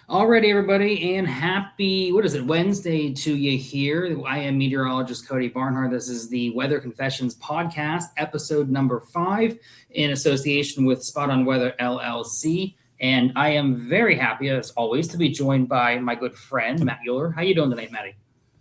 Alrighty, everybody, and happy, Wednesday to you here. I am meteorologist Cody Barnhart. This is the Weather Confessions podcast, episode number 5, in association with Spot on Weather LLC. And I am very happy, as always, to be joined by my good friend, Matt Euler. How you doing tonight, Matty?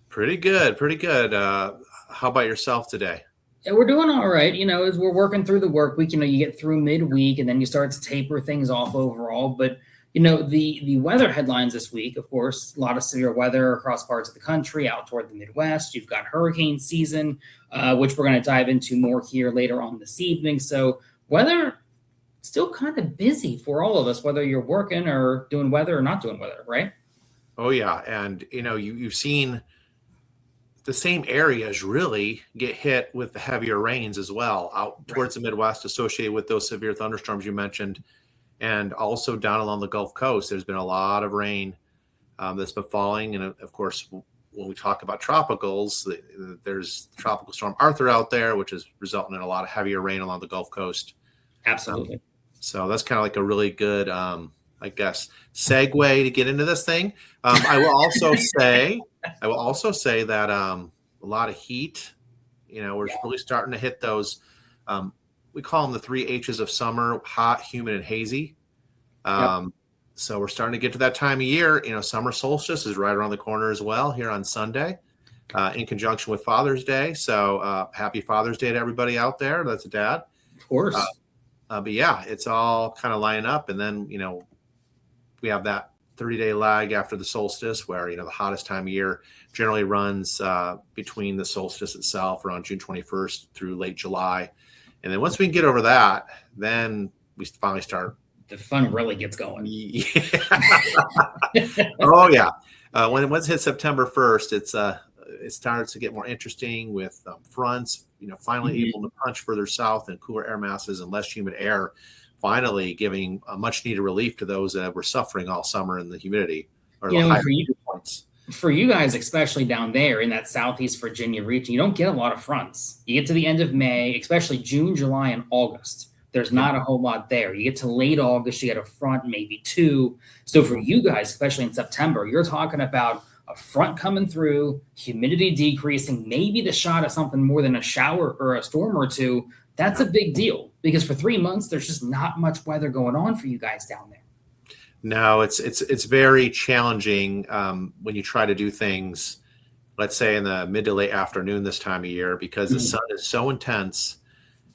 Pretty good, pretty good. How about yourself today? Yeah, we're doing all right. As we're working through the work week, you get through midweek and then you start to taper things off overall. But the weather headlines this week, of course, a lot of severe weather across parts of the country, out toward the Midwest. You've got hurricane season, which we're going to dive into more here later on this evening. So weather still kind of busy for all of us, whether you're working or doing weather or not doing weather, right? Oh yeah, and you've seen the same areas really get hit with the heavier rains as well, out towards the Midwest, associated with those severe thunderstorms you mentioned. And also down along the Gulf Coast, there's been a lot of rain that's been falling. And of course, when we talk about tropicals, there's Tropical Storm Arthur out there, which is resulting in a lot of heavier rain along the Gulf Coast. Absolutely. So that's kind of like a really good, I guess, segue to get into this thing. I will also say that a lot of heat, we're really starting to hit those. We call them the 3 H's of summer: hot, humid, and hazy. So we're starting to get to that time of year. Summer solstice is right around the corner as well here on Sunday, in conjunction with Father's Day. So happy Father's Day to everybody out there. That's a dad. Of course. But yeah, it's all kind of lining up. And then, we have that 30-day lag after the solstice where, the hottest time of year generally runs between the solstice itself around June 21st through late July. And then once we can get over that, then we finally start. The fun really gets going. Yeah. Oh, yeah. Once it hits September 1st, it starts to get more interesting with fronts, finally able to punch further south and cooler air masses and less humid air, finally giving a much needed relief to those that were suffering all summer in the humidity or the high dew points. For you guys, especially down there in that Southeast Virginia region, you don't get a lot of fronts. You get to the end of May, especially June, July, and August. There's not a whole lot there. You get to late August, you get a front, maybe 2. So for you guys, especially in September, you're talking about a front coming through, humidity decreasing, maybe the shot of something more than a shower or a storm or 2. That's a big deal because for 3 months, there's just not much weather going on for you guys down there. No, it's very challenging when you try to do things, let's say in the mid to late afternoon this time of year, because the sun is so intense.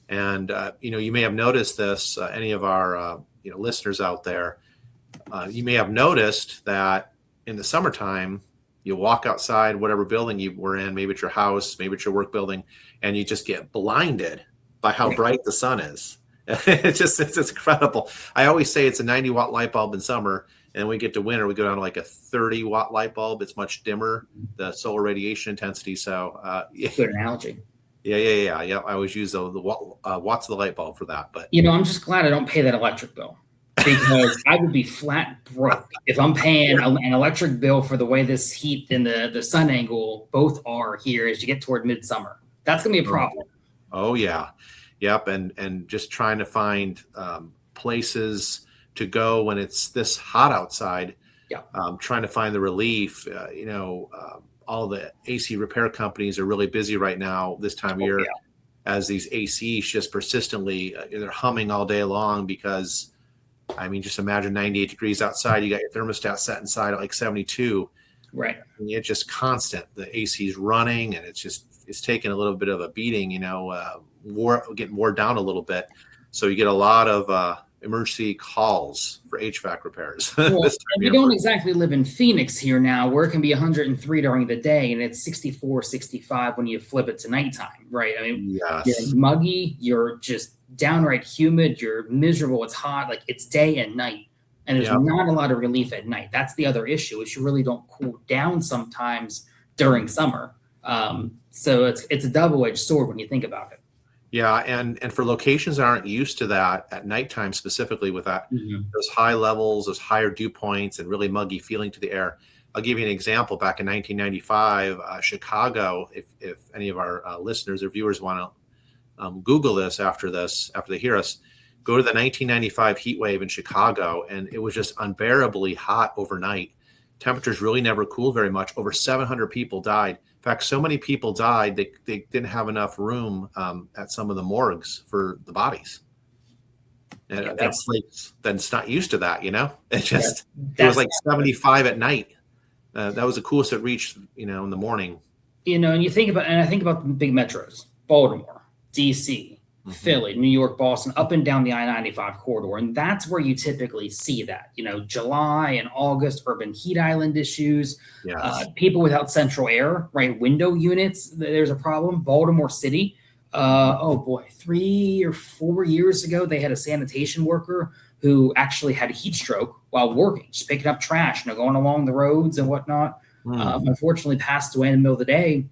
And, you may have noticed this, any of our, listeners out there, you may have noticed that in the summertime, you walk outside, whatever building you were in, maybe it's your house, maybe it's your work building, and you just get blinded by how bright the sun is. It's incredible. I always say it's a 90-watt light bulb in summer, and when we get to winter, we go down to like a 30-watt light bulb. It's much dimmer, the solar radiation intensity. So, good analogy. Yeah. I always use the watts of the light bulb for that. But I'm just glad I don't pay that electric bill, because I would be flat broke if I'm paying an electric bill for the way this heat and the sun angle both are here as you get toward midsummer. That's going to be a problem. Oh, yeah. Yep. And just trying to find places to go when it's this hot outside. Yeah. Trying to find the relief. All the AC repair companies are really busy right now this time of year, as these ACs just persistently, they're humming all day long because, just imagine 98 degrees outside. You got your thermostat set inside at like 72. Right. And it's just constant. The AC is running, and it's taking a little bit of a beating, getting wore down a little bit. So you get a lot of emergency calls for HVAC repairs. Well, we don't exactly live in Phoenix here now, where it can be 103 during the day and it's 64, 65 when you flip it to nighttime, right? Yes. You're muggy, you're just downright humid, you're miserable, it's hot, like it's day and night. And there's not a lot of relief at night. That's the other issue, is you really don't cool down sometimes during summer. So it's a double-edged sword when you think about it. Yeah, and for locations that aren't used to that at nighttime, specifically with that, those high levels, those higher dew points, and really muggy feeling to the air. I'll give you an example. Back in 1995, Chicago, if any of our listeners or viewers want to Google this after they hear us, Go to the 1995 heat wave in Chicago, and it was just unbearably hot overnight. Temperatures really never cooled very much. Over 700 people died. In fact, so many people died, they didn't have enough room at some of the morgues for the bodies. And Yeah, that place that's not used to that, you know? It just, Yeah, it was like 75 at night. That was the coolest it reached, in the morning. and I think about the big metros, Baltimore, DC, Philly, New York, Boston, up and down the I-95 corridor. And that's where you typically see that, July and August, urban heat island issues, Yes. people without central air, right? Window units, there's a problem. Baltimore City, oh boy, 3 or 4 years ago, they had a sanitation worker who actually had a heat stroke while working, just picking up trash, going along the roads and whatnot. Unfortunately passed away in the middle of the day.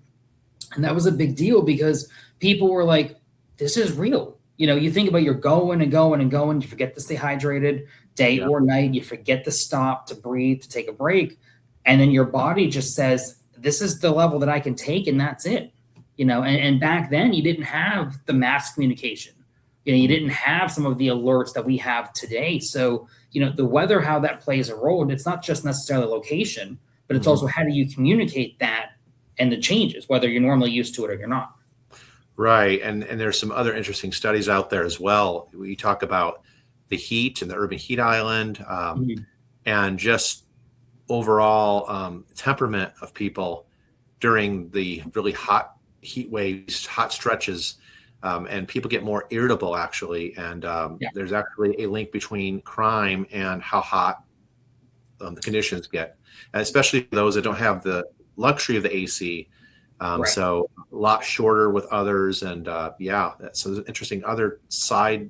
And that was a big deal because people were like, this is real. You think about you're going and going and going. You forget to stay hydrated day or night. You forget to stop, to breathe, to take a break. And then your body just says, this is the level that I can take. And that's it. And back then you didn't have the mass communication. You didn't have some of the alerts that we have today. So, the weather, how that plays a role, and it's not just necessarily location, but it's also how do you communicate that and the changes, whether you're normally used to it or you're not. Right. And there's some other interesting studies out there as well. We talk about the heat and the urban heat island and just overall temperament of people during the really hot heat waves, hot stretches. And people get more irritable, actually. And there's actually a link between crime and how hot the conditions get, and especially for those that don't have the luxury of the AC. So a lot shorter with others. And so there's interesting other side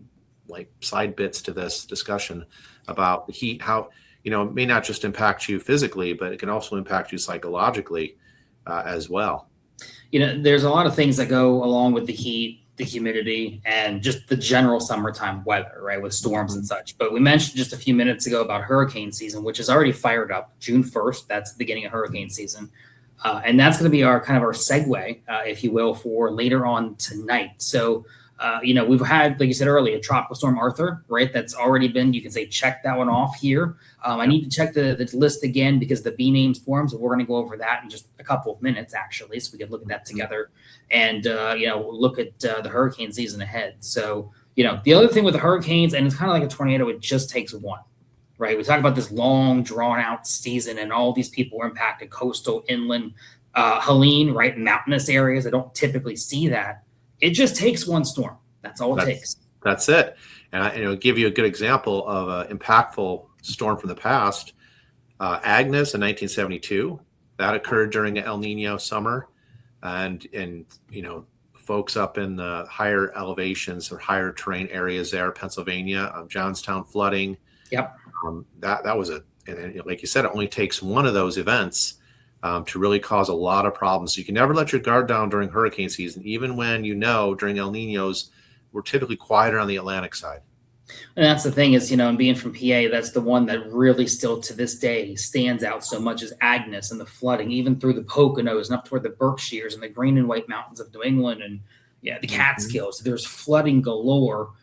bits to this discussion about the heat, how, it may not just impact you physically, but it can also impact you psychologically as well. There's a lot of things that go along with the heat, the humidity, and just the general summertime weather, right, with storms and such. But we mentioned just a few minutes ago about hurricane season, which is already fired up. June 1st, that's the beginning of hurricane season. And that's going to be our segue, if you will, for later on tonight. So, we've had, like you said earlier, Tropical Storm Arthur, right? That's already been, you can say, check that one off here. I need to check the list again because the B names forms, and we're going to go over that in just a couple of minutes, actually, so we can look at that together and, look at the hurricane season ahead. So, the other thing with the hurricanes, and it's kind of like a tornado, it just takes one. Right. We talk about this long, drawn out season, and all these people were impacted, coastal, inland, Helene, right? Mountainous areas that don't typically see that. It just takes one storm. That's all it takes. That's it. And I'll give you a good example of an impactful storm from the past. Agnes in 1972, that occurred during an El Nino summer. And folks up in the higher elevations or higher terrain areas there, Pennsylvania, Johnstown flooding. Yep. That was and like you said, it only takes one of those events to really cause a lot of problems. So you can never let your guard down during hurricane season, even when during El Ninos, we're typically quieter on the Atlantic side. And that's the thing is, and being from PA, that's the one that really still to this day stands out so much as Agnes and the flooding, even through the Poconos and up toward the Berkshires and the Green and White Mountains of New England and the Catskills. There's flooding galore.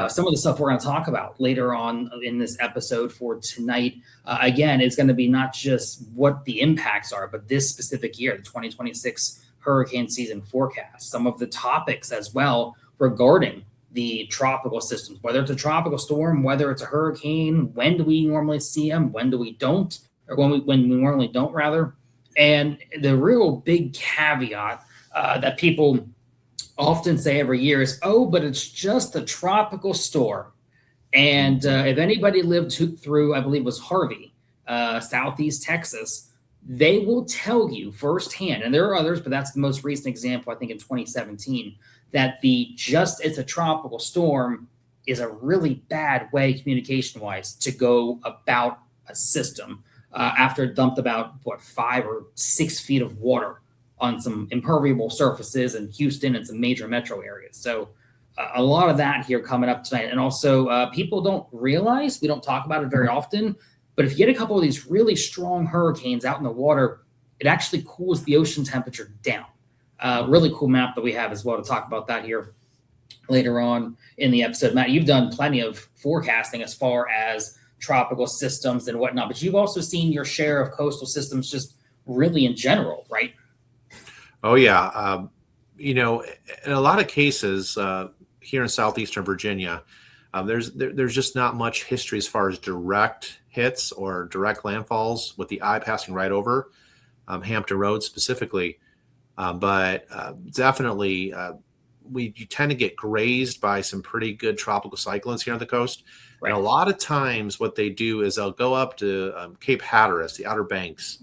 Some of the stuff we're going to talk about later on in this episode for tonight, again, is going to be not just what the impacts are, but this specific year, the 2026 hurricane season forecast, some of the topics as well regarding the tropical systems, whether it's a tropical storm, whether it's a hurricane, when do we normally see them, when do we don't, or when we normally don't, rather. And the real big caveat that people often say every year is, but it's just a tropical storm. And if anybody lived through, I believe it was Harvey, Southeast Texas, they will tell you firsthand, and there are others, but that's the most recent example, I think in 2017, that it's a tropical storm is a really bad way communication-wise to go about a system after it dumped about, 5 or 6 feet of water on some impermeable surfaces in Houston and some major metro areas. So a lot of that here coming up tonight. And also people don't realize, we don't talk about it very often, but if you get a couple of these really strong hurricanes out in the water, it actually cools the ocean temperature down. Really cool map that we have as well to talk about that here later on in the episode. Matt, you've done plenty of forecasting as far as tropical systems and whatnot, but you've also seen your share of coastal systems just really in general, right? Oh yeah. In a lot of cases here in southeastern Virginia, there's just not much history as far as direct hits or direct landfalls with the eye passing right over Hampton Roads specifically. But definitely, you tend to get grazed by some pretty good tropical cyclones here on the coast. Right. And a lot of times what they do is they'll go up to Cape Hatteras, the Outer Banks,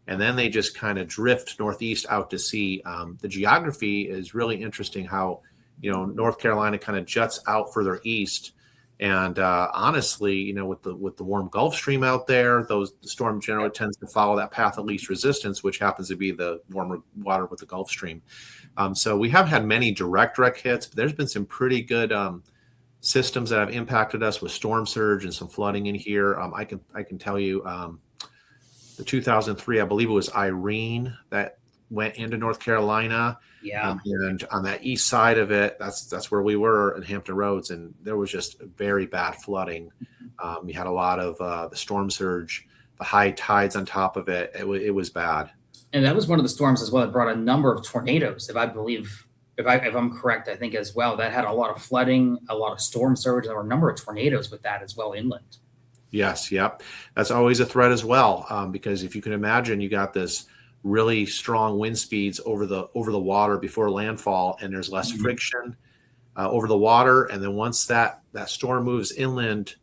and then they just kind of drift northeast out to sea. The geography is really interesting how, North Carolina kind of juts out further east. And honestly, with the warm Gulf Stream out there, the storm generally tends to follow that path of least resistance, which happens to be the warmer water with the Gulf Stream. So we have had many direct hits, but there's been some pretty good systems that have impacted us with storm surge and some flooding in here. I can tell you, the 2003, I believe it was Irene that went into North Carolina. Yeah. And on that east side of it, that's where we were in Hampton Roads, and there was just very bad flooding. We had a lot of the storm surge, the high tides on top of it. It was bad. And that was one of the storms as well that brought a number of tornadoes, if I'm correct, I think as well. That had a lot of flooding, a lot of storm surge. There were a number of tornadoes with that as well inland. Yes, yep. That's always a threat as well, because if you can imagine, you got this really strong wind speeds over the water before landfall, and there's less friction over the water. And then once that storm moves inland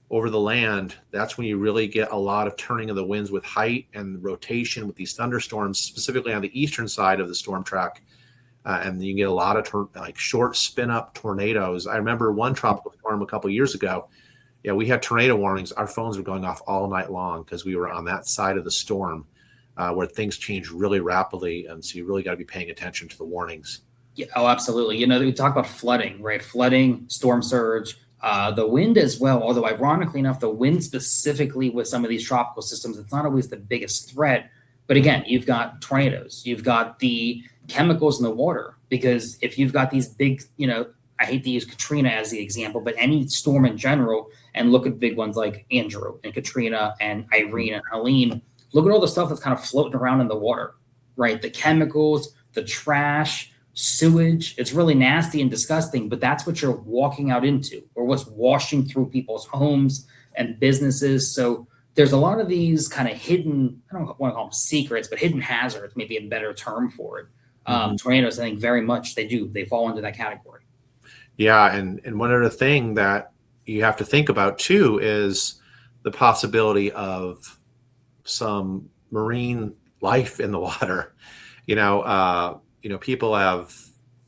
over the land, that's when you really get a lot of turning of the winds with height and rotation with these thunderstorms, specifically on the eastern side of the storm track. And you get a lot of short spin up tornadoes. I remember one tropical storm a couple of years ago. Yeah, we had tornado warnings. Our phones were going off all night long because we were on that side of the storm where things change really rapidly. And so you really got to be paying attention to the warnings. Yeah, oh, absolutely. We talk about flooding, right? Flooding, storm surge, the wind as well. Although ironically enough, the wind specifically with some of these tropical systems, it's not always the biggest threat. But again, you've got tornadoes, you've got the chemicals in the water, because if you've got these big, I hate to use Katrina as the example, but any storm in general, and look at big ones like Andrew and Katrina and Irene and Helene, look at all the stuff that's kind of floating around in the water, right? The chemicals, the trash, sewage, it's really nasty and disgusting, but that's what you're walking out into, or what's washing through people's homes and businesses. So there's a lot of these kind of hidden, I don't want to call them secrets, but hidden hazards, maybe a better term for it. Tornadoes, I think very much they fall into that category. Yeah. And one other thing that you have to think about too is the possibility of some marine life in the water. People have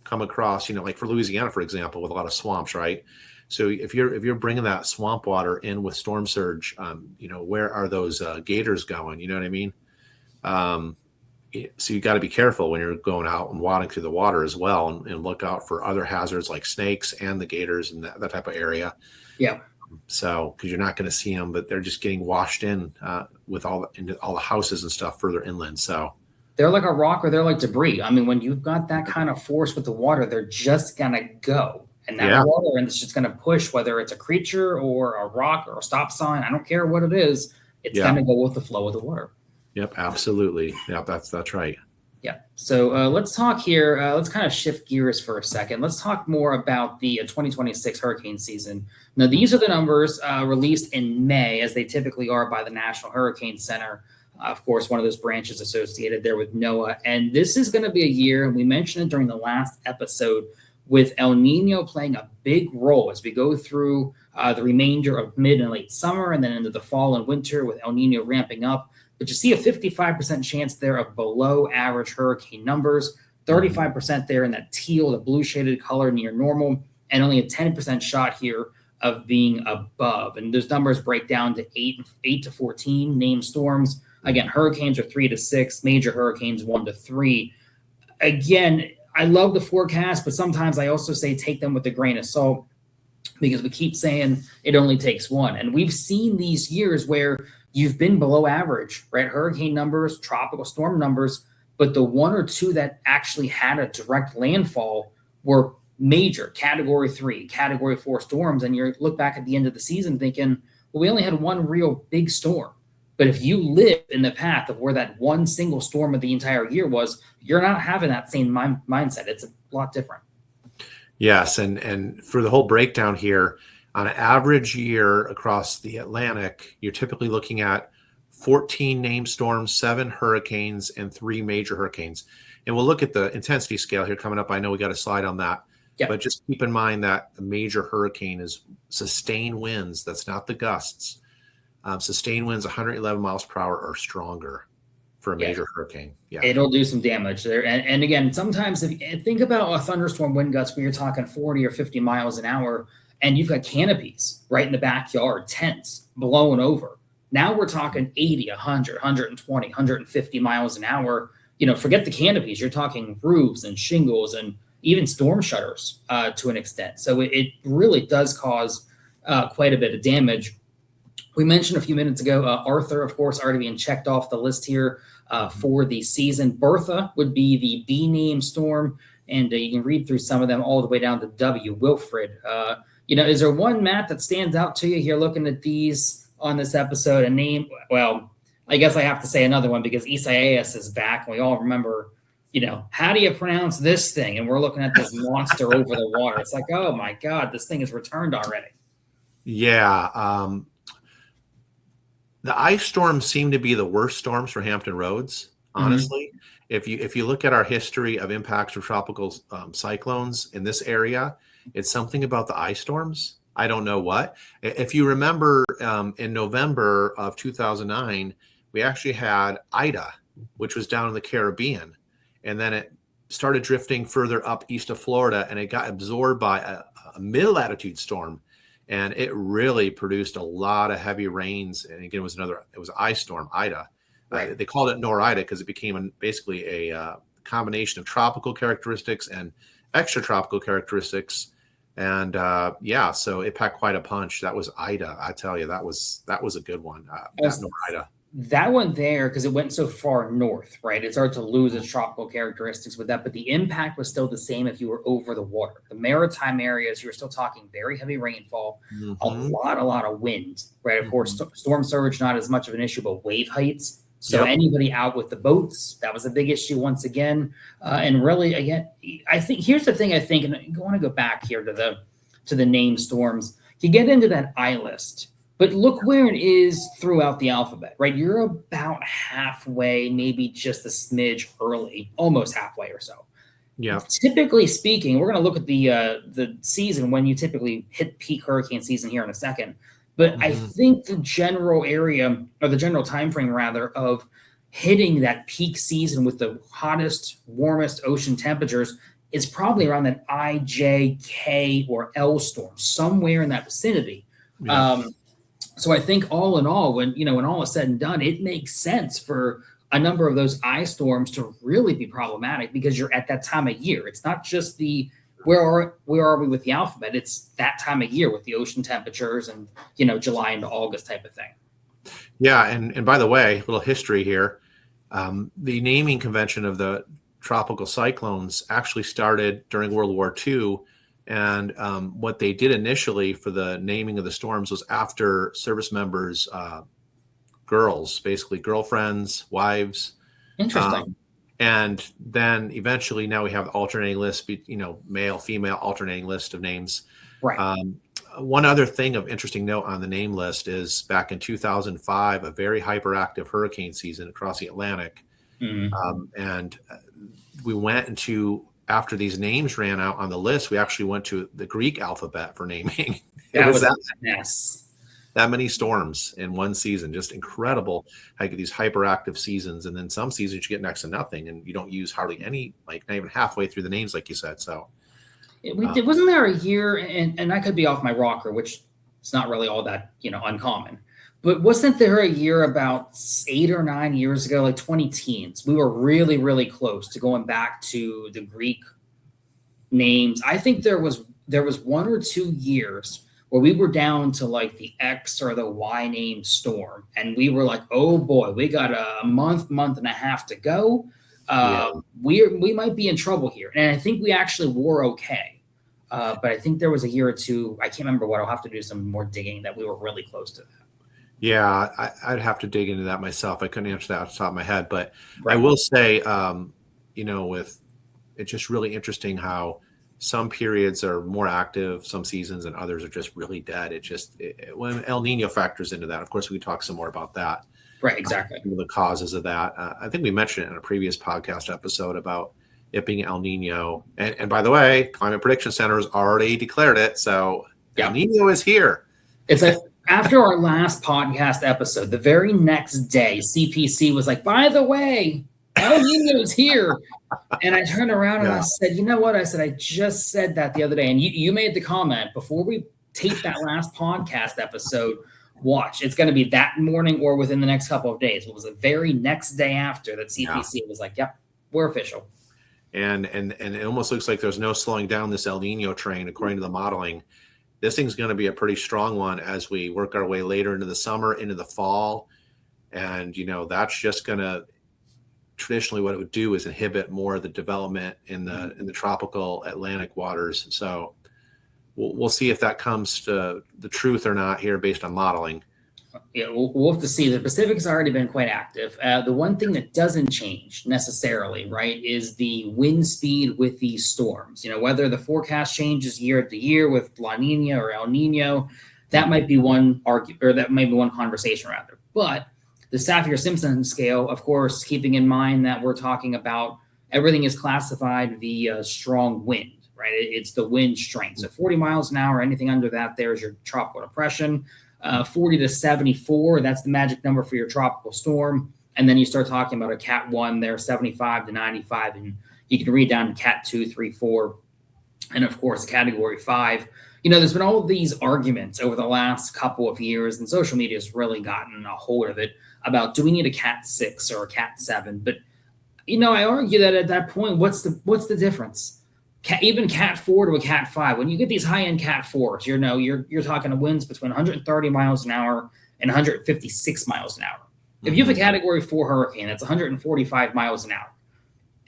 come across, like for Louisiana, for example, with a lot of swamps, right? So if you're bringing that swamp water in with storm surge, where are those gators going? You know what I mean? So you got to be careful when you're going out and wading through the water as well, and look out for other hazards like snakes and the gators and that type of area. Yeah. So, because you're not going to see them, but they're just getting washed in with into all the houses and stuff further inland. So they're like a rock, or they're like debris. I mean, when you've got that kind of force with the water, they're just gonna go, and that water, and it's just gonna push, whether it's a creature or a rock or a stop sign. I don't care what it is. It's gonna go with the flow of the water. Yep, absolutely. Yeah, that's right. Yeah. So let's talk here. Let's kind of shift gears for a second. Let's talk more about the 2026 hurricane season. Now, these are the numbers released in May, as they typically are by the National Hurricane Center. Of course, one of those branches associated there with NOAA. And this is going to be a year, and we mentioned it during the last episode, with El Nino playing a big role as we go through the remainder of mid and late summer, and then into the fall and winter with El Nino ramping up. But you see a 55% chance there of below average hurricane numbers, 35% there in that teal, the blue shaded color near normal, and only a 10% shot here of being above. And those numbers break down to 8 to 14 named storms. Again, hurricanes are 3 to 6, major hurricanes 1 to 3. Again, I love the forecast, but sometimes I also say take them with a grain of salt, because we keep saying it only takes one. And we've seen these years where you've been below average, right? Hurricane numbers, tropical storm numbers, but the one or two that actually had a direct landfall were major category 3, category 4 storms, and you look back at the end of the season thinking, well, we only had one real big storm. But if you live in the path of where that one single storm of the entire year was, you're not having that same mindset. It's a lot different. Yes, and for the whole breakdown here, on an average year across the Atlantic, you're typically looking at 14 named storms, 7 hurricanes, and 3 major hurricanes. And we'll look at the intensity scale here coming up. I know we got a slide on that. Yep. But just keep in mind that a major hurricane is sustained winds. That's not the gusts. Sustained winds 111 miles per hour or stronger for a major hurricane. Yeah, it'll do some damage there. And again, sometimes think about a thunderstorm wind gusts where you're talking 40 or 50 miles an hour, and you've got canopies right in the backyard, tents blowing over. Now we're talking 80, 100, 120, 150 miles an hour. Forget the canopies. You're talking roofs and shingles and even storm shutters to an extent. So it really does cause quite a bit of damage. We mentioned a few minutes ago, Arthur, of course, already being checked off the list here for the season. Bertha would be the B name storm, and you can read through some of them all the way down to W. Wilfred. Is there one, Matt, that stands out to you here looking at these on this episode? A name? Well, I guess I have to say another one because Isaias is back, and we all remember, how do you pronounce this thing? And we're looking at this monster over the water. It's like, oh my God, this thing is returned already. Yeah. The ice storms seem to be the worst storms for Hampton Roads, honestly. Mm-hmm. If you look at our history of impacts from tropical cyclones in this area, it's something about the ice storms. I don't know what. If you remember, in November of 2009, we actually had Ida, which was down in the Caribbean, and then it started drifting further up east of Florida, and it got absorbed by a mid-latitude storm. And it really produced a lot of heavy rains. And again, it was ice storm, Ida. Right. They called it Nor-Ida because it became basically a combination of tropical characteristics and extratropical characteristics. And so it packed quite a punch. That was Ida. I tell you, that was a good one. Nor-Ida. That one there, because it went so far north, right? It started to lose its tropical characteristics with that, but the impact was still the same if you were over the water. The maritime areas, you were still talking very heavy rainfall, a lot of wind, right? Of course, storm surge, not as much of an issue, but wave heights. So anybody out with the boats, that was a big issue once again. And really, again, I think here's the thing. I think, and I want to go back here to the named storms. You get into that I list. But look where it is throughout the alphabet, right? You're about halfway, maybe just a smidge early, almost halfway or so. Yeah. Typically speaking, we're going to look at the season when you typically hit peak hurricane season here in a second. But I think the general area, or the general time frame rather, of hitting that peak season with the hottest, warmest ocean temperatures is probably around that I, J, K, or L storm, somewhere in that vicinity. Yeah. So I think all in all, when all is said and done, it makes sense for a number of those ice storms to really be problematic because you're at that time of year. It's not just where are we with the alphabet? It's that time of year with the ocean temperatures and July into August type of thing. Yeah, and by the way, a little history here. The naming convention of the tropical cyclones actually started during World War II. And what they did initially for the naming of the storms was after service members' girls, basically girlfriends, wives. Interesting. And then eventually now we have alternating lists, male, female alternating list of names. Right. One other thing of interesting note on the name list is back in 2005, a very hyperactive hurricane season across the Atlantic. Mm-hmm. And we went into... After these names ran out on the list, we actually went to the Greek alphabet for naming. That was a mess. That many storms in one season, just incredible. I get these hyperactive seasons, and then some seasons you get next to nothing, and you don't use hardly any, like not even halfway through the names, like you said. So, wasn't there a year, and I could be off my rocker, which is not really all that uncommon. But wasn't there a year about 8 or 9 years ago, like 20 teens? We were really, really close to going back to the Greek names. I think there was 1 or 2 years where we were down to like the X or the Y name storm. And we were like, oh boy, we got a month and a half to go. We might be in trouble here. And I think we actually were okay. But I think there was a year or two, I can't remember what, I'll have to do some more digging, that we were really close to that. Yeah, I'd have to dig into that myself. I couldn't answer that off the top of my head, but I Right. will say, with it's just really interesting how some periods are more active, some seasons, and others are just really dead. When El Nino factors into that, of course, we can talk some more about that. Right, exactly. Some of the causes of that. I think we mentioned it in a previous podcast episode about it being El Nino. And by the way, Climate Prediction Center has already declared it. So Yeah. El Nino is here. It's like after our last podcast episode, the very next day, CPC was like, by the way, El Nino's here. And I turned around and I said, you know what? I said, I just said that the other day. And you made the comment before we taped that last podcast episode. Watch, it's going to be that morning or within the next couple of days. It was the very next day after that CPC was like, yep, we're official. And it almost looks like there's no slowing down this El Nino train, according to the modeling. This thing's going to be a pretty strong one as we work our way later into the summer, into the fall. And, that's just going to, traditionally what it would do is inhibit more of the development in the tropical Atlantic waters. So we'll see if that comes to the truth or not here based on modeling. Yeah, we'll have to see. The Pacific's already been quite active. The one thing that doesn't change necessarily, right, is the wind speed with these storms. Whether the forecast changes year to year with La Nina or El Nino, that might be one conversation rather. But the Saffir-Simpson scale, of course, keeping in mind that we're talking about everything is classified via strong wind. Right, it's the wind strength. So 40 miles an hour, anything under that, there's your tropical depression. 40 to 74, that's the magic number for your tropical storm. And then you start talking about a Cat 1 there, 75 to 95, and you can read down to Cat 2, 3, 4, and of course, Category 5. There's been all of these arguments over the last couple of years, and social media has really gotten a hold of it about, do we need a Cat 6 or a Cat 7? But, I argue that at that point, what's the difference? Even Cat 4 to a Cat 5, when you get these high-end Cat 4s, you're talking winds between 130 miles an hour and 156 miles an hour. Mm-hmm. If you have a Category 4 hurricane, that's 145 miles an hour.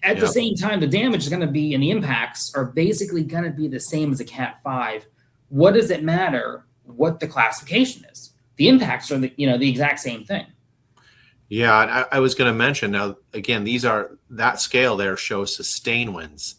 At the same time, the damage is going to be, and the impacts are basically going to be the same as a Cat 5. What does it matter what the classification is? The impacts are the exact same thing. Yeah, I was going to mention, now, again, that scale there shows sustained winds.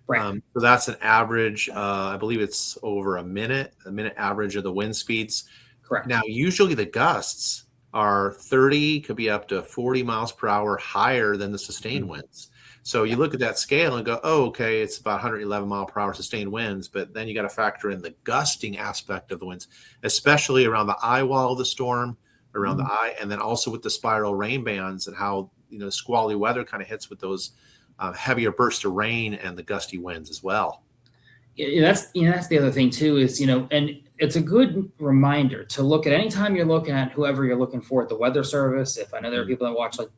Right. So that's an average, I believe it's over a minute average of the wind speeds. Correct. Now, usually the gusts are 30, could be up to 40 miles per hour higher than the sustained winds. So you look at that scale and go, oh, okay, it's about 111 mile per hour sustained winds. But then you got to factor in the gusting aspect of the winds, especially around the eye wall of the storm, around the eye, and then also with the spiral rain bands and how, squally weather kind of hits with those heavier bursts of rain and the gusty winds as well. That's the other thing too is, and it's a good reminder to look at anytime you're looking at whoever you're looking for at the Weather Service. If I know there are people that watch like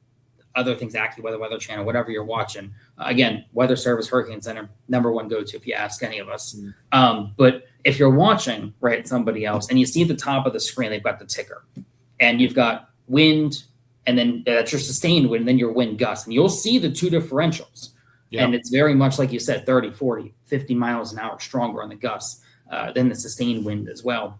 other things, AccuWeather, Weather Channel, whatever you're watching, again, Weather Service, Hurricane Center, number one go-to if you ask any of us. But if you're watching, right, somebody else, and you see at the top of the screen, they've got the ticker and you've got wind, and then that's your sustained wind, and then your wind gust. And you'll see the two differentials. Yep. And it's very much like you said, 30, 40, 50 miles an hour stronger on the gusts than the sustained wind as well.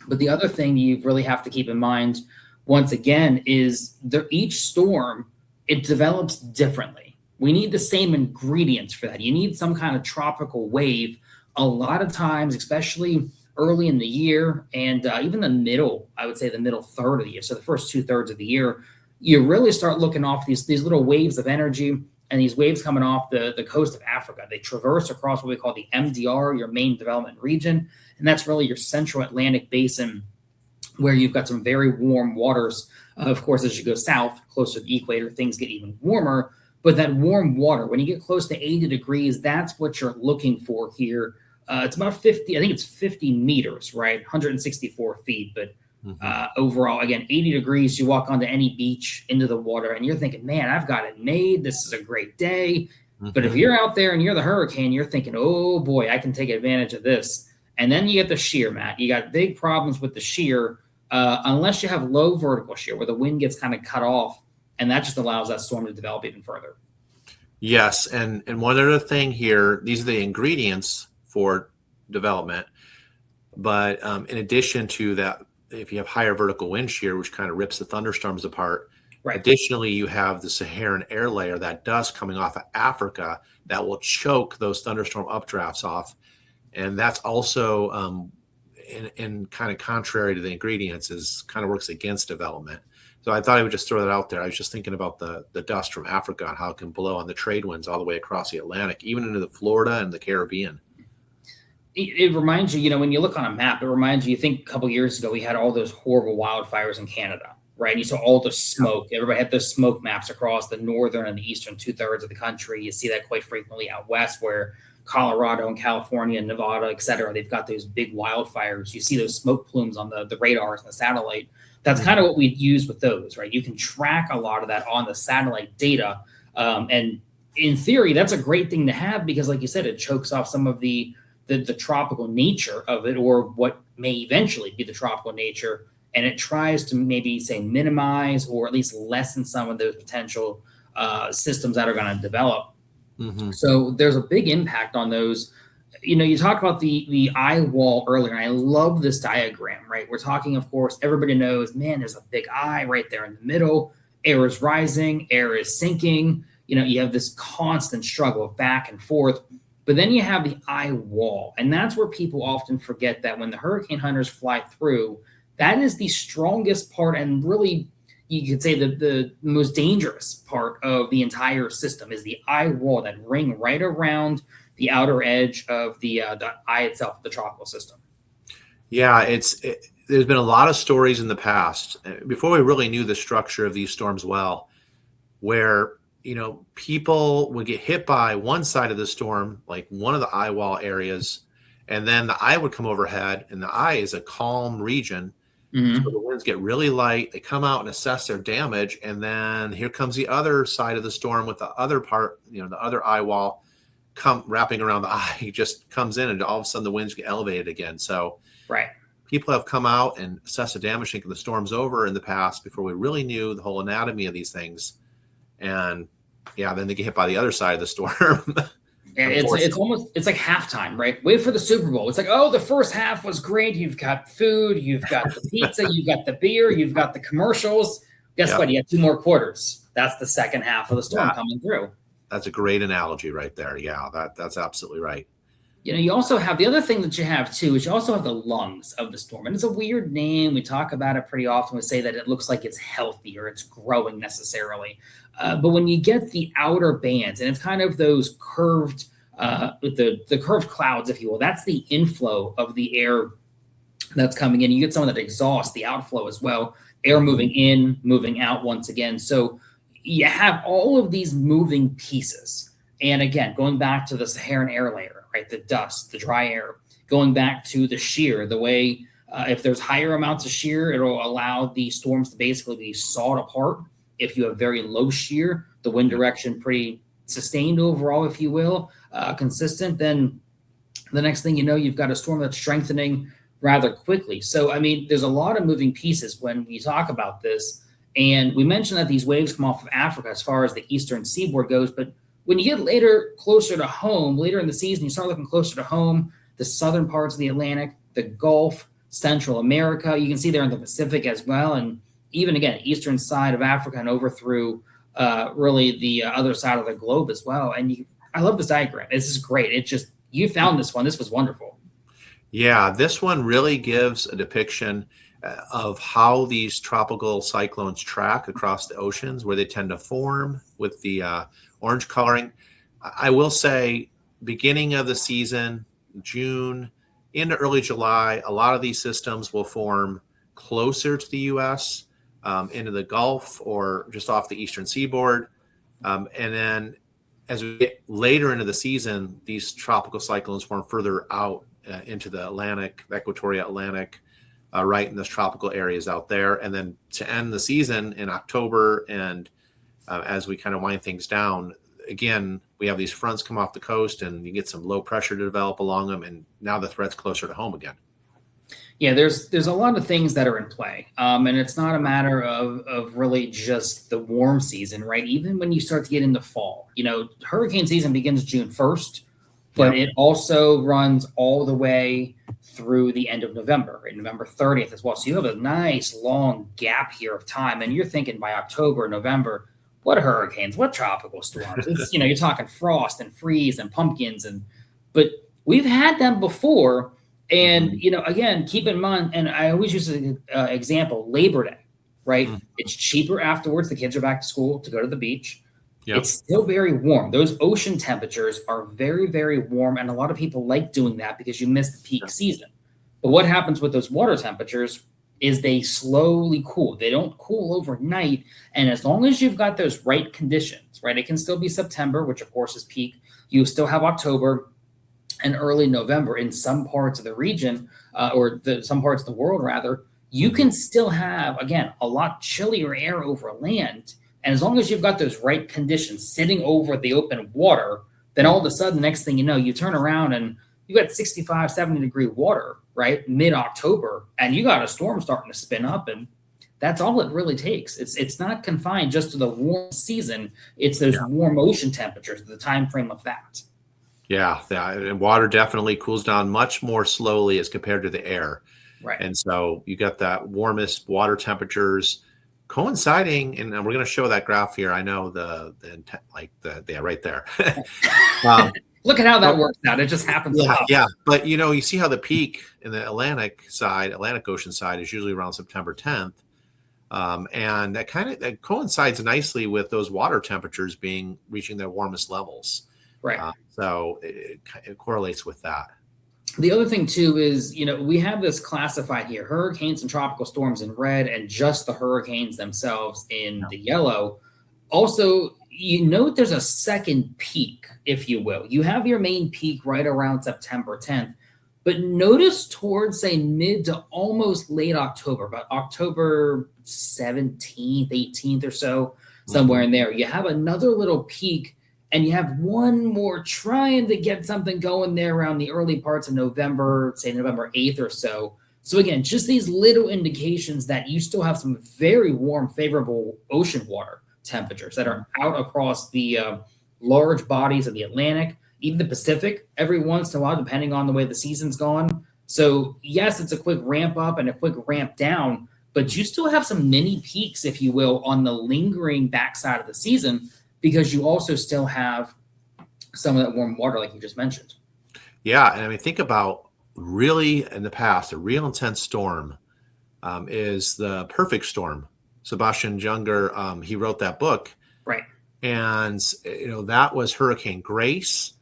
But the other thing you really have to keep in mind, once again, is each storm, it develops differently. We need the same ingredients for that. You need some kind of tropical wave. A lot of times, especially early in the year and even the middle, I would say the middle third of the year, so the first 2/3 of the year, you really start looking off these little waves of energy, and these waves coming off the coast of Africa. They traverse across what we call the MDR, your main development region, and that's really your central Atlantic basin where you've got some very warm waters. Of course, as you go south, closer to the equator, things get even warmer, but that warm water, when you get close to 80 degrees, that's what you're looking for here. It's about 50, I think it's 50 meters, right? 164 feet. But overall, again, 80 degrees, you walk onto any beach into the water and you're thinking, man, I've got it made. This is a great day. But if you're out there and you're the hurricane, you're thinking, oh boy, I can take advantage of this. And then you get the shear, Matt. You got big problems with the shear unless you have low vertical shear where the wind gets kind of cut off. And that just allows that storm to develop even further. Yes. And one other thing here, these are the ingredients for development. But in addition to that, if you have higher vertical wind shear, which kind of rips the thunderstorms apart, Right. additionally, you have the Saharan air layer, that dust coming off of Africa that will choke those thunderstorm updrafts off. And that's also, in kind of contrary to the ingredients, is kind of works against development. So I thought I would just throw that out there. I was just thinking about the dust from Africa and how it can blow on the trade winds all the way across the Atlantic, even into the Florida and the Caribbean. It reminds you, when you look on a map, it reminds you, think a couple years ago, we had all those horrible wildfires in Canada, right? And you saw all the smoke. Everybody had those smoke maps across the northern and the eastern 2/3 of the country. You see that quite frequently out west, where Colorado and California and Nevada, et cetera, they've got those big wildfires. You see those smoke plumes on the radars and the satellite. That's kind of what we use with those, right? You can track a lot of that on the satellite data. And in theory, that's a great thing to have because, like you said, it chokes off some of the tropical nature of it, or what may eventually be the tropical nature. And it tries to maybe say minimize or at least lessen some of those potential systems that are going to develop. Mm-hmm. So there's a big impact on those. You talked about the eye wall earlier, and I love this diagram, right? We're talking, of course, everybody knows, man, there's a big eye right there in the middle. Air is rising, air is sinking. You have this constant struggle of back and forth. But then you have the eye wall, and that's where people often forget that when the hurricane hunters fly through, that is the strongest part, and really, you could say the most dangerous part of the entire system is the eye wall, that ring right around the outer edge of the eye itself, the tropical system. Yeah, there's been a lot of stories in the past, before we really knew the structure of these storms well, where people would get hit by one side of the storm, like one of the eye wall areas, and then the eye would come overhead, and the eye is a calm region. Mm-hmm. So the winds get really light. They come out and assess their damage, and then here comes the other side of the storm with the other part, the other eye wall come wrapping around the eye, just comes in, and all of a sudden the winds get elevated again. So right. People have come out and assessed the damage, thinking the storm's over in the past before we really knew the whole anatomy of these things. And then they get hit by the other side of the storm. It's like halftime, right? Wait for the Super Bowl. It's like, oh, the first half was great. You've got food, you've got the pizza, you've got the beer, you've got the commercials. Guess what? You have 2 more quarters. That's the second half of the storm coming through. That's a great analogy right there. Yeah, that's absolutely right. You also have the other thing that you have too, is you also have the lungs of the storm. And it's a weird name. We talk about it pretty often. We say that it looks like it's healthy or it's growing necessarily. But when you get the outer bands, and it's kind of those curved, the curved clouds, if you will, that's the inflow of the air that's coming in. You get some of that exhaust, the outflow as well, air moving in, moving out once again. So you have all of these moving pieces. And again, going back to the Saharan air layer, right? The dust, the dry air, going back to the shear, the way if there's higher amounts of shear, it'll allow the storms to basically be sawed apart. If you have very low shear, the wind direction pretty sustained overall, if you will, consistent, then the next thing you know, you've got a storm that's strengthening rather quickly. So, there's a lot of moving pieces when we talk about this. And we mentioned that these waves come off of Africa as far as the eastern seaboard goes, but when you get closer to home, later in the season, you start looking closer to home, the southern parts of the Atlantic, the Gulf, Central America, you can see there in the Pacific as well. And even again, eastern side of Africa and over through really the other side of the globe as well. And I love this diagram. This is great. You found this one. This was wonderful. Yeah, this one really gives a depiction of how these tropical cyclones track across the oceans, where they tend to form with the orange coloring. I will say, beginning of the season, June into early July, a lot of these systems will form closer to the U.S., into the Gulf or just off the eastern seaboard. And then as we get later into the season, these tropical cyclones form further out into the Atlantic, the equatorial Atlantic, right in those tropical areas out there. And then to end the season in October, and as we kind of wind things down, again, we have these fronts come off the coast, and you get some low pressure to develop along them, and now the threat's closer to home again. Yeah, there's a lot of things that are in play, and it's not a matter of really just the warm season, right? Even when you start to get into fall, hurricane season begins June 1st. but it also runs all the way through the end of November, right? November 30th as well. So you have a nice long gap here of time. And you're thinking by October, November, what hurricanes, what tropical storms? It's, you're talking frost and freeze and pumpkins. But we've had them before. And, again, keep in mind, and I always use an example, Labor Day, right? It's cheaper afterwards. The kids are back to school to go to the beach. Yep. It's still very warm. Those ocean temperatures are very, very warm. And a lot of people like doing that because you miss the peak season. But what happens with those water temperatures is they slowly cool. They don't cool overnight. And as long as you've got those right conditions, right, it can still be September, which of course is peak. You still have October and early November in some parts of the region some parts of the world, rather. You can still have, again, a lot chillier air over land. And as long as you've got those right conditions sitting over the open water, then all of a sudden, next thing you know, you turn around and you got 65, 70-degree water, right, mid-October, and you got a storm starting to spin up, and that's all it really takes. It's not confined just to the warm season. It's those warm ocean temperatures, the time frame of that. Yeah, and water definitely cools down much more slowly as compared to the air. Right. And so you got that warmest water temperatures coinciding, and we're going to show that graph here. I know the intent, right there. Look at how that works out. It just happens. Yeah. But you see how the peak in the Atlantic Ocean side is usually around September 10th. And that coincides nicely with those water temperatures reaching their warmest levels. Right. So it correlates with that. The other thing too is, we have this classified here, hurricanes and tropical storms in red and just the hurricanes themselves in the yellow. Also, note there's a second peak, if you will. You have your main peak right around September 10th, but notice towards, say, mid to almost late October, about October 17th, 18th or so, somewhere in there, you have another little peak. And you have one more trying to get something going there around the early parts of November, say November 8th or so. So again, just these little indications that you still have some very warm, favorable ocean water temperatures that are out across the large bodies of the Atlantic, even the Pacific, every once in a while, depending on the way the season's gone. So yes, it's a quick ramp up and a quick ramp down, but you still have some mini peaks, if you will, on the lingering backside of the season, because you also still have some of that warm water, like you just mentioned. Yeah, and I mean, think about really in the past, a real intense storm is the perfect storm. Sebastian Junger, he wrote that book. Right. And, that was Hurricane Grace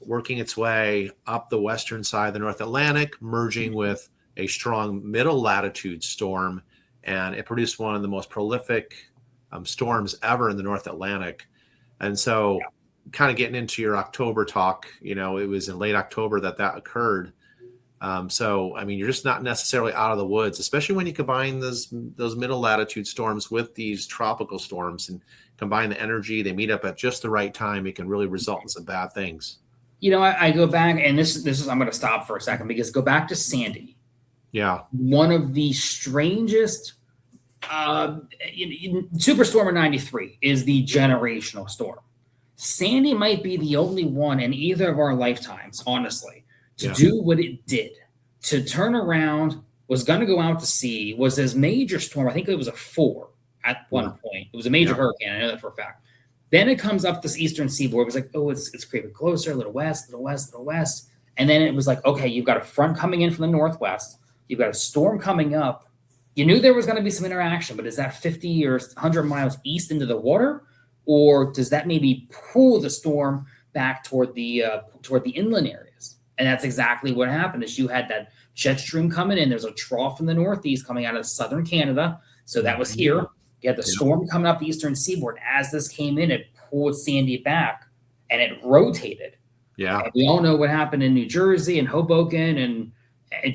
working its way up the western side of the North Atlantic, merging with a strong middle latitude storm. And it produced one of the most prolific storms ever in the North Atlantic. And so kind of getting into your October talk, it was in late October that occurred. So, I mean, you're just not necessarily out of the woods, especially when you combine those middle latitude storms with these tropical storms and combine the energy, they meet up at just the right time. It can really result in some bad things. I go back, and this is, I'm going to stop for a second because go back to Sandy. Yeah. One of the strangest Superstorm of 93 is the generational storm. Sandy might be the only one in either of our lifetimes, honestly, to do what it did, to turn around, was going to go out to sea, was this major storm. I think it was a 4 at one point. It was a major hurricane. I know that for a fact. Then it comes up this eastern seaboard. It was like, it's creeping closer, a little west, a little west, a little west. And then it was like, okay, you've got a front coming in from the northwest. You've got a storm coming up. You knew there was going to be some interaction, but is that 50 or 100 miles east into the water? Or does that maybe pull the storm back toward the inland areas? And that's exactly what happened. Is you had that jet stream coming in. There's a trough in the northeast coming out of southern Canada. So that was here. You had the storm coming up the eastern seaboard. As this came in, it pulled Sandy back and it rotated. Yeah. And we all know what happened in New Jersey and Hoboken and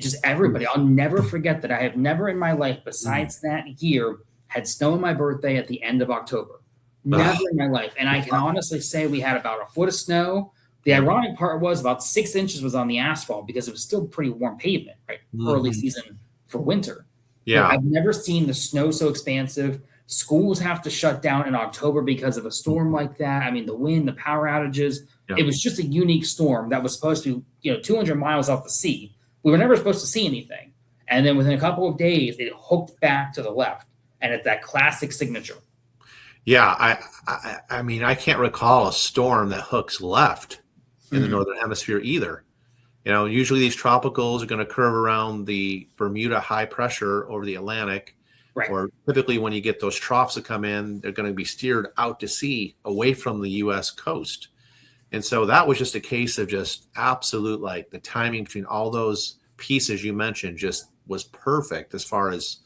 just everybody. I'll never forget that. I have never in my life, besides that year, had snow on my birthday at the end of October. Never in my life. And I can honestly say we had about a foot of snow. The ironic part was about 6 inches was on the asphalt because it was still pretty warm pavement, right? Early season for winter. Yeah. But I've never seen the snow so expansive, Schools have to shut down in October because of a storm like that. I mean, the wind, the power outages. Yeah. It was just a unique storm that was supposed to, 200 miles off the sea. We were never supposed to see anything. And then within a couple of days, it hooked back to the left. And it's that classic signature. Yeah, I mean, I can't recall a storm that hooks left in the northern hemisphere either. Usually these tropicals are going to curve around the Bermuda high pressure over the Atlantic, Right. or typically when you get those troughs that come in, they're going to be steered out to sea away from the U.S. coast. And so that was just a case of just absolute, like the timing between all those pieces you mentioned just was perfect as far as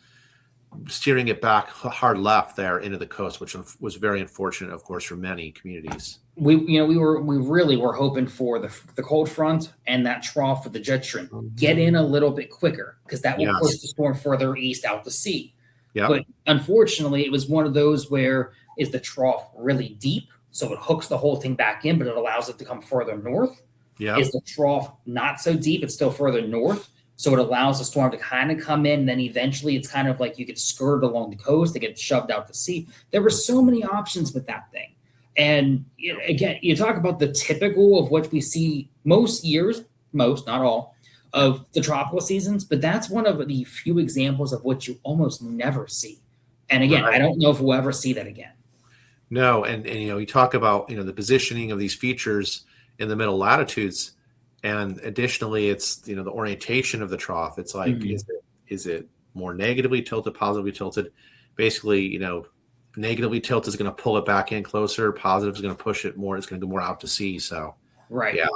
steering it back hard left there into the coast, which was very unfortunate, of course, for many communities. We really were hoping for the cold front and that trough with the jet stream get in a little bit quicker, because that will push the storm further east out to sea. Yep. But unfortunately, it was one of those where is the trough really deep, so it hooks the whole thing back in, but it allows it to come further north. Yep. Is the trough not so deep, it's still further north, so it allows the storm to kind of come in, and then eventually it's kind of like you get skirted along the coast, it gets shoved out to sea. There were so many options with that thing. And again, you talk about the typical of what we see most years, not all, of the tropical seasons, but that's one of the few examples of what you almost never see. And again, I don't know if we'll ever see that again. No, and you talk about the positioning of these features in the middle latitudes, and additionally, it's the orientation of the trough. It's like is it more negatively tilted, positively tilted? Basically, negatively tilted is going to pull it back in closer. Positive is going to push it more. It's going to go more out to sea. So right, yeah,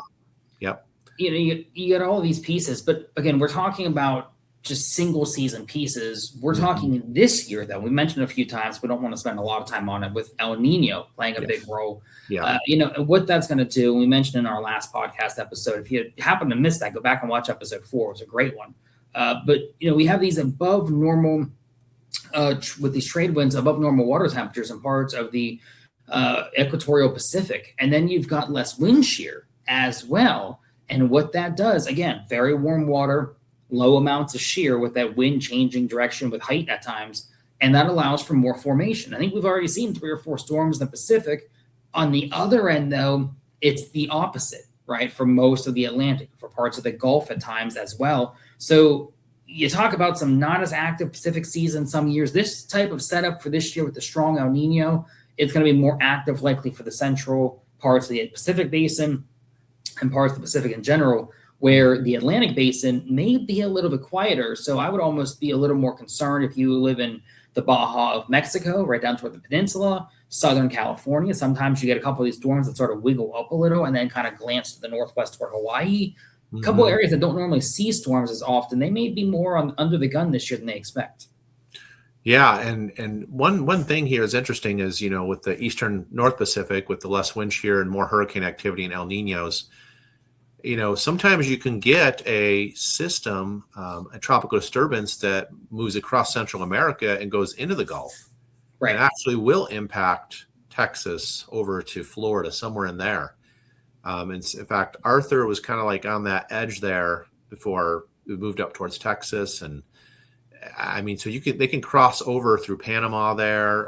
yep. You get all of these pieces, but again, we're talking about just single season pieces. We're talking this year, though. We mentioned a few times. We don't want to spend a lot of time on it with El Nino playing a big role. Yeah. What that's going to do. We mentioned in our last podcast episode. If you happen to miss that, go back and watch episode 4. It was a great one. But we have these above normal, with these trade winds above normal water temperatures in parts of the equatorial Pacific, and then you've got less wind shear as well. And what that does, again, very warm water, low amounts of shear with that wind changing direction with height at times, and that allows for more formation. I think we've already seen 3 or 4 storms in the Pacific. On the other end, though, it's the opposite, right, for most of the Atlantic, for parts of the Gulf at times as well. So you talk about some not as active Pacific season some years. This type of setup for this year with the strong El Nino, it's going to be more active likely for the central parts of the Pacific Basin and parts of the Pacific in general, where the Atlantic Basin may be a little bit quieter. So I would almost be a little more concerned if you live in the Baja of Mexico, right down toward the peninsula, Southern California. Sometimes you get a couple of these storms that sort of wiggle up a little and then kind of glance to the northwest toward Hawaii. A couple of areas that don't normally see storms as often, they may be more under the gun this year than they expect. Yeah, and one thing here is interesting is, with the eastern North Pacific, with the less wind shear and more hurricane activity and El Ninos, sometimes you can get a system, a tropical disturbance that moves across Central America and goes into the Gulf. Right. And actually will impact Texas over to Florida, somewhere in there. In fact, Arthur was kind of like on that edge there before we moved up towards Texas. And I mean, so they can cross over through Panama there,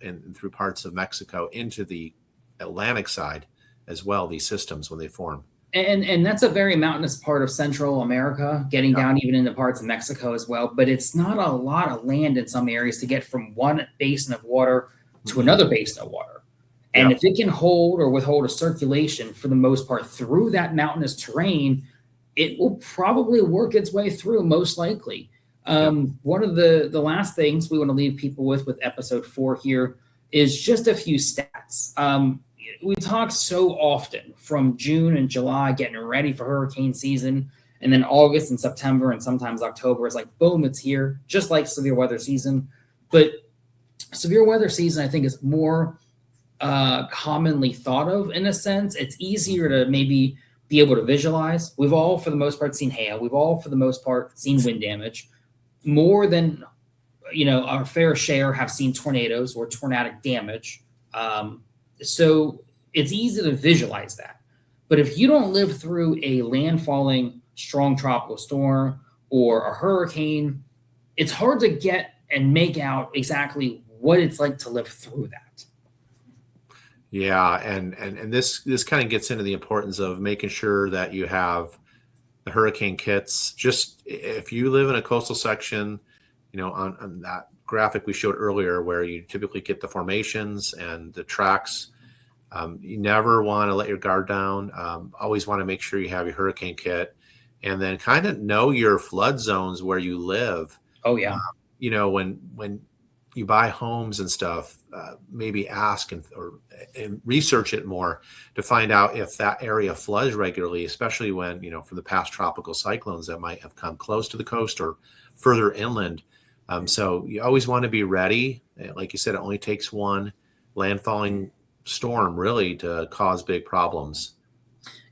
and through parts of Mexico into the Atlantic side as well, these systems when they form. And that's a very mountainous part of Central America, getting down even into parts of Mexico as well. But it's not a lot of land in some areas to get from one basin of water to another basin of water. And if it can hold or withhold a circulation for the most part through that mountainous terrain, it will probably work its way through, most likely. One of the last things we want to leave people with episode 4 here is just a few stats. We talk so often from June and July getting ready for hurricane season, and then August and September and sometimes October is like, boom, it's here, just like severe weather season. But severe weather season, I think, is more commonly thought of in a sense. It's easier to maybe be able to visualize. We've all, for the most part, seen hail. We've all, for the most part, seen wind damage. More than, our fair share have seen tornadoes or tornadic damage. So it's easy to visualize that. But if you don't live through a landfalling strong tropical storm or a hurricane, it's hard to get and make out exactly what it's like to live through that. Yeah, and this kind of gets into the importance of making sure that you have the hurricane kits. Just if you live in a coastal section, on that graphic we showed earlier, where you typically get the formations and the tracks, you never want to let your guard down. Always want to make sure you have your hurricane kit, and then kind of know your flood zones where you live. Oh yeah. When you buy homes and stuff, maybe ask and research it more to find out if that area floods regularly, especially when, from the past tropical cyclones that might have come close to the coast or further inland. So you always want to be ready. Like you said, it only takes one landfalling storm really to cause big problems.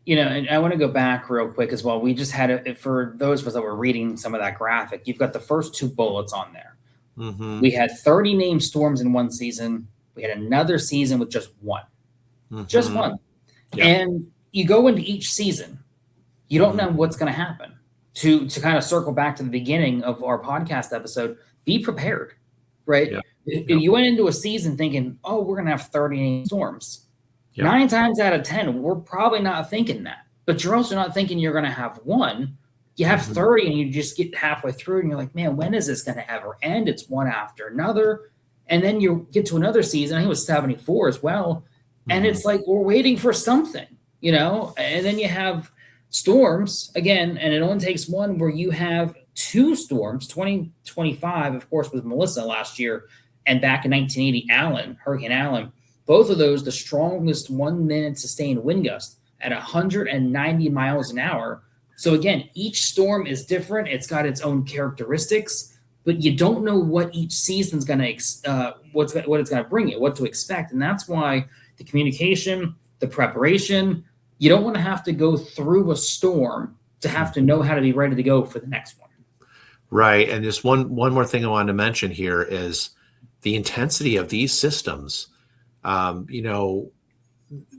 And I want to go back real quick as well. We just had for those of us that were reading some of that graphic, you've got the first two bullets on there. Mm-hmm. We had 30 named storms in one season. We had another season with just one. Mm-hmm. Just one. Yeah. And you go into each season, you don't know what's going to happen. To kind of circle back to the beginning of our podcast episode, be prepared, right? Yeah. If you went into a season thinking, oh, we're going to have 30 storms. Yeah. 9 times out of 10, we're probably not thinking that. But you're also not thinking you're going to have one. You have 30 and you just get halfway through and you're like, man, when is this going to ever end? It's one after another. And then you get to another season. I think it was 74 as well. And it's like, we're waiting for something, and then you have storms again. And it only takes one where you have 2 storms. 2025, of course, was Melissa last year. And back in 1980, Hurricane Allen, both of those, the strongest 1 minute sustained wind gust at 190 miles an hour. So again, each storm is different. It's got its own characteristics, but you don't know what each season's going to, what it's going to bring you, what to expect. And that's why the communication, the preparation, you don't want to have to go through a storm to have to know how to be ready to go for the next one. Right. And just one more thing I wanted to mention here is the intensity of these systems.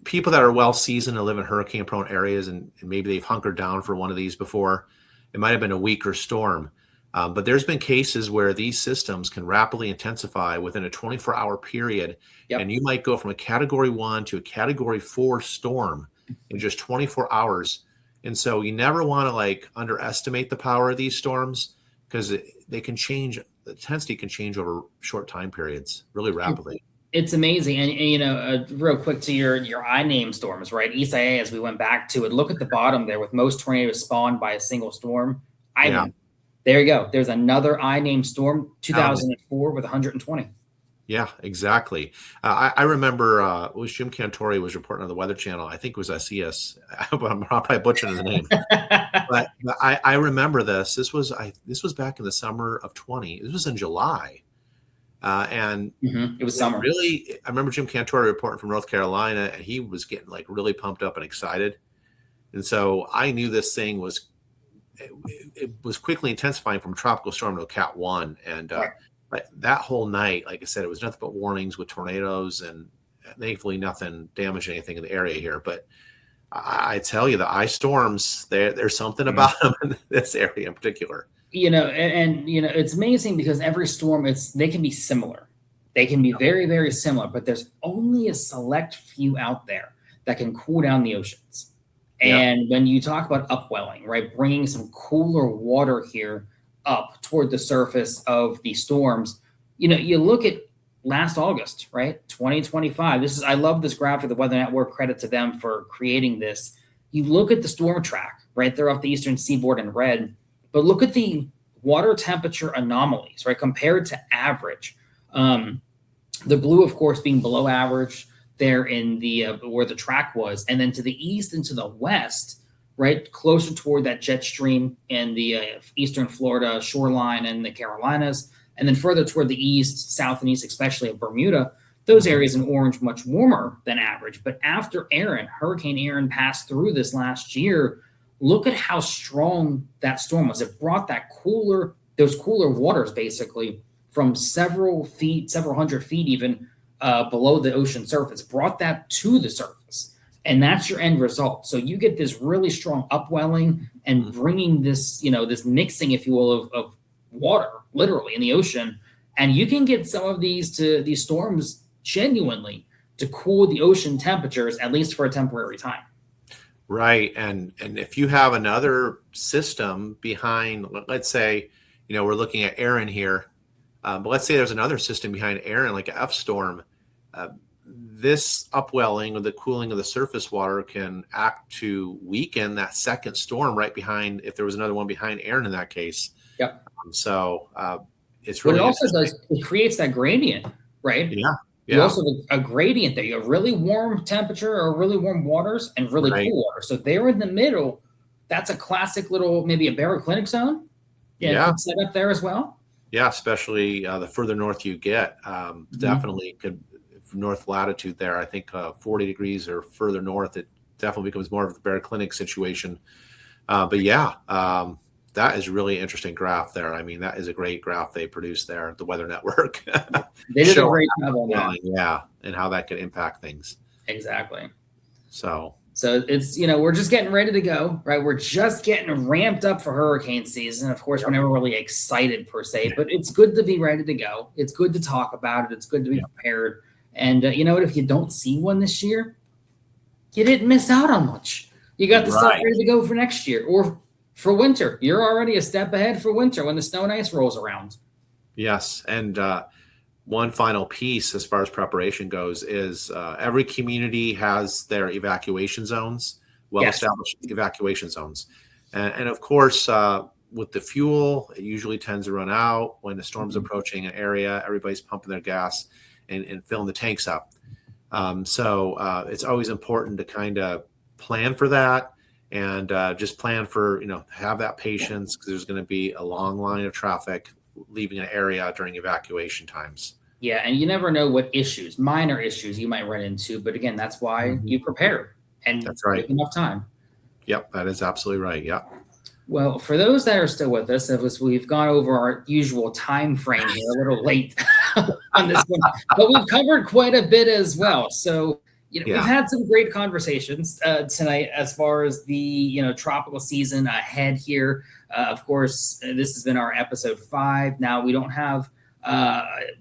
People that are well seasoned and live in hurricane prone areas and maybe they've hunkered down for one of these before, it might have been a weaker storm. But there's been cases where these systems can rapidly intensify within a 24-hour period. Yep. And you might go from a category 1 to a category 4 storm in just 24 hours. And so you never want to underestimate the power of these storms because they can change. The intensity can change over short time periods really rapidly. It's amazing. And real quick to your I-name storms, right? Isaiah, as we went back to it, look at the bottom there with most tornadoes spawned by a single storm. There you go. There's another I-name storm, 2004 with 120. Yeah, exactly. I remember it was Jim Cantori was reporting on the Weather Channel. I think it was SES. I'm probably butchering his name, but I remember this. This was back in the summer of 20. This was in July. And it was summer. Really, I remember Jim Cantori reporting from North Carolina, and he was getting really pumped up and excited. And so I knew this thing was quickly intensifying from tropical storm to a Cat 1. And that whole night, like I said, it was nothing but warnings with tornadoes, and thankfully nothing damaged anything in the area here. But I tell you, the ice storms, there's something about them in this area in particular. It's amazing because every storm, they can be similar. They can be very, very similar, but there's only a select few out there that can cool down the oceans. And when you talk about upwelling, right, bringing some cooler water here up toward the surface of the storms, you look at last August, right, 2025. I love this graphic, the Weather Network, credit to them for creating this. You look at the storm track right there off the eastern seaboard in red, but look at the water temperature anomalies, right, compared to average. The blue, of course, being below average there in the where the track was, and then to the east and to the west, right, closer toward that jet stream in the eastern Florida shoreline and the Carolinas, and then further toward the east, south, and east, especially of Bermuda. Those areas in orange much warmer than average. But after Hurricane Aaron passed through this last year, look at how strong that storm was. It brought those cooler waters basically from several hundred feet even below the ocean surface, brought that to the surface. And that's your end result. So you get this really strong upwelling and bringing this, this mixing, if you will, of water literally in the ocean. And you can get some of these storms genuinely to cool the ocean temperatures, at least for a temporary time. Right. And if you have another system behind, let's say, we're looking at Aaron here, but let's say there's another system behind Aaron, like an F storm. This upwelling or the cooling of the surface water can act to weaken that second storm right behind, if there was another one behind Aaron in that case. Yep. So it's really what it also does, it creates that gradient, right? Yeah. You also have a gradient there. You have really warm temperature or really warm waters and really cool water. So they're in the middle. That's a classic little, maybe a baroclinic zone. Yeah. Set up there as well. Yeah, especially the further north you get, definitely could north latitude there. I think 40 degrees or further north, it definitely becomes more of a baroclinic situation. But yeah, that is really interesting graph there. I mean, that is a great graph they produced there at the Weather Network. They did a great job on that. Yeah, and how that could impact things. Exactly. So it's, we're just getting ready to go, right? We're just getting ramped up for hurricane season. Of course, we're never really excited per se, but it's good to be ready to go. It's good to talk about it. It's good to be prepared. And you know what? If you don't see one this year, you didn't miss out on much. You got the stuff ready to go for next year or for winter. You're already a step ahead for winter when the snow and ice rolls around. Yes. And one final piece as far as preparation goes is every community has their evacuation zones, well-established evacuation zones. And of course, with the fuel, it usually tends to run out when the storm's approaching an area. Everybody's pumping their gas and filling the tanks up. So it's always important to kind of plan for that and just plan for, have that patience because there's going to be a long line of traffic leaving an area during evacuation times. Yeah, and you never know what minor issues you might run into. But again, that's why you prepare and that's right. Take enough time. Yep, that is absolutely right. Yep. Well, for those that are still with us, we've gone over our usual time frame here, a little late on this one, but we've covered quite a bit as well. So, we've had some great conversations tonight as far as the, tropical season ahead here. Of course, this has been our episode 5. Now we don't have,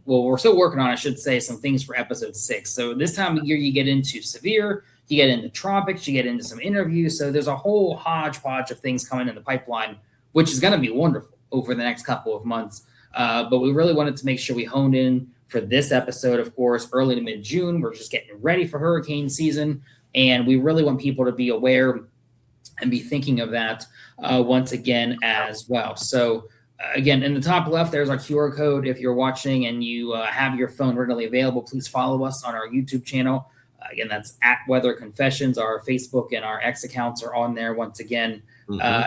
we're still working on, I should say, some things for episode 6. So this time of year, you get into severe, you get into tropics, you get into some interviews. So there's a whole hodgepodge of things coming in the pipeline, which is going to be wonderful over the next couple of months. But we really wanted to make sure we honed in for this episode, of course, early to mid-June. We're just getting ready for hurricane season. And we really want people to be aware and be thinking of that once again as well. So again, in the top left, there's our QR code. If you're watching and you have your phone readily available, please follow us on our YouTube channel. Again, that's at Weather Confessions. Our Facebook and our X accounts are on there once again.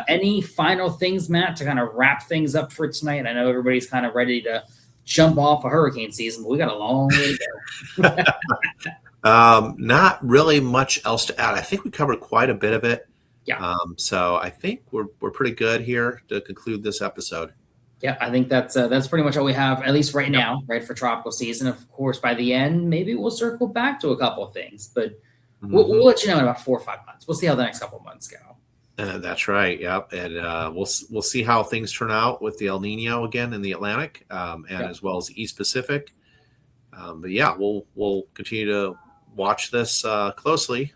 Any final things, Matt, to kind of wrap things up for tonight? I know everybody's kind of ready to jump off a hurricane season, but we got a long way to go. Not really much else to add. I think we covered quite a bit of it. Yeah. So I think we're pretty good here to conclude this episode. Yeah, I think that's pretty much all we have, at least right now, right, for tropical season. Of course, by the end, maybe we'll circle back to a couple of things, but we'll let you know in about 4 or 5 months. We'll see how the next couple of months go. That's right. Yep. And we'll see how things turn out with the El Nino again in the Atlantic as well as the East Pacific. But yeah, we'll continue to watch this closely.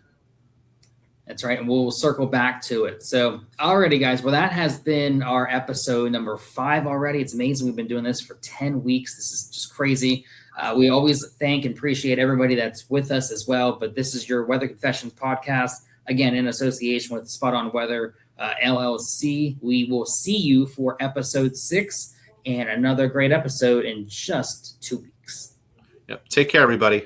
That's right. And we'll circle back to it. So, alrighty, guys. Well, that has been our episode number 5 already. It's amazing. We've been doing this for 10 weeks. This is just crazy. We always thank and appreciate everybody that's with us as well. But this is your Weather Confessions podcast, again, in association with Spot On Weather LLC. We will see you for episode 6 and another great episode in just 2 weeks. Yep. Take care, everybody.